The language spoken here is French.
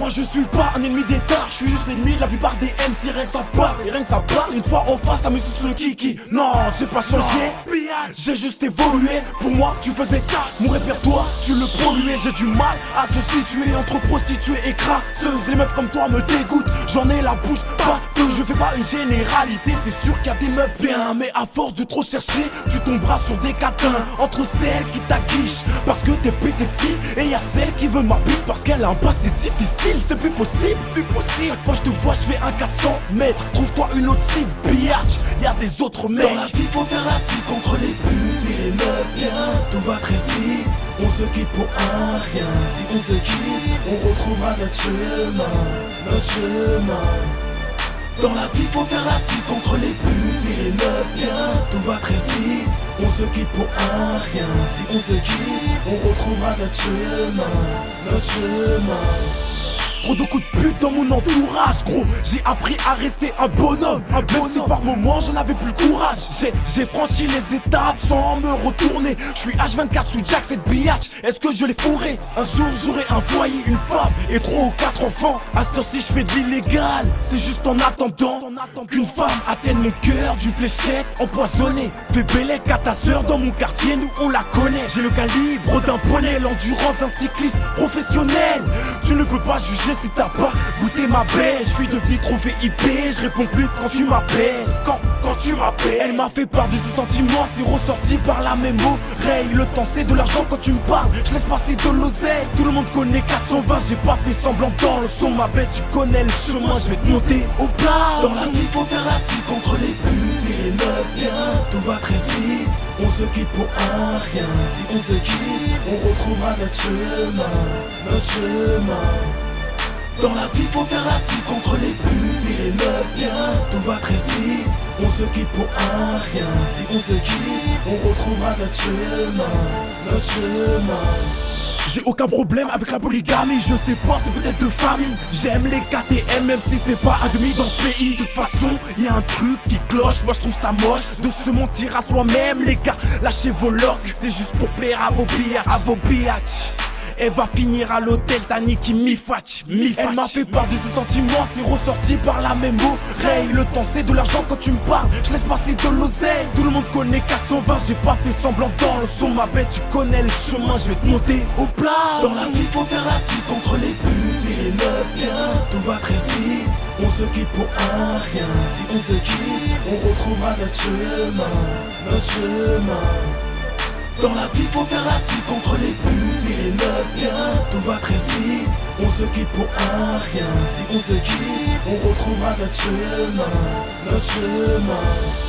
Moi je suis pas un ennemi d'État, je suis juste l'ennemi de la plupart des MC. Rien que ça parle, et rien que ça parle, une fois en face ça me suce le kiki. Non, j'ai pas changé, j'ai juste évolué. Pour moi tu faisais tâche, mon répertoire tu le polluais. J'ai du mal à te situer entre prostituées et crasseuses. Les meufs comme toi me dégoûtent, j'en ai la bouche pas que je fais pas une généralité. C'est sûr qu'il y a des meufs bien, mais à force de trop chercher, tu tomberas sur des catins. Entre celles qui t'aguichent parce que t'es pété de fille, et y'a celle qui veut ma bite parce qu'elle a un passé difficile. C'est plus possible, plus possible. Chaque fois je te vois je fais un 400 mètres. Trouve-toi une autre cible, biatch. Y'a des autres mecs. Dans la vie faut faire la cible contre les putes et les meufs bien. Tout va très vite, on se quitte pour un rien. Si on se quitte, on retrouvera notre chemin, notre chemin. Dans la vie faut faire la cible contre les putes et les meufs bien. Tout va très vite, on se quitte pour un rien. Si on se quitte, on retrouvera notre chemin, notre chemin. Trop de coups de pute dans mon entourage, gros. J'ai appris à rester un bonhomme, même si par moments j'en avais plus le courage. J'ai franchi les étapes sans me retourner. Je suis H24 sous Jack, cette biatch. Est-ce que je l'ai fourré? Un jour j'aurai un foyer, une femme et 3 ou 4 enfants. À ce temps-ci je fais de l'illégal, c'est juste en attendant qu'une femme atteigne mon cœur d'une fléchette empoisonnée. Fais bellec à ta sœur dans mon quartier, nous on la connaît. J'ai le calibre d'un poney, l'endurance d'un cycliste professionnel. Tu ne peux pas juger si t'as pas goûté ma belle. Je suis devenu trop VIP, je réponds plus quand tu m'appelles. Quand tu m'appelles. Elle m'a fait part de ses sentiments, c'est ressorti par la même oreille. Le temps c'est de l'argent quand tu me parles, je laisse passer de l'oseille. Tout le monde connaît 420, j'ai pas fait semblant dans le son. Ma bête, tu connais le chemin, je vais te monter au plat. Dans la vie faut faire la cible contre les putes et les meufs bien. Tout va très vite, on se quitte pour un rien. Si on se quitte, on retrouvera notre chemin, notre chemin. Dans la vie faut faire la cible contre les putes et les meufs bien. Tout va très vite, on se quitte pour un rien. Si on se quitte, on retrouvera notre chemin, notre chemin. J'ai aucun problème avec la polygamie, je sais pas, c'est peut-être de famille. J'aime les KTM même si c'est pas admis dans ce pays. De toute façon, y a un truc qui cloche, moi je trouve ça moche de se mentir à soi-même les gars. Lâchez vos lords si c'est juste pour plaire à vos biatch. Elle va finir à l'hôtel, Tani qui mi-fatch. Elle m'a fait part de ses sentiments, c'est ressorti par la même oreille. Le temps c'est de l'argent quand tu me parles, je laisse passer de l'oseille. Tout le monde connaît 420, j'ai pas fait semblant dans le son. Ma bête, tu connais le chemin, je vais te monter au plat. Dans la vie faut faire la cible contre les putes et les meufs bien. Tout va très vite, on se quitte pour un rien. Si on se quitte, on retrouvera notre chemin, notre chemin. Dans la vie faut faire la cible contre les putes et les meufs bien. Tout va très vite, on se quitte pour un rien. Si on se quitte, on retrouvera notre chemin, notre chemin.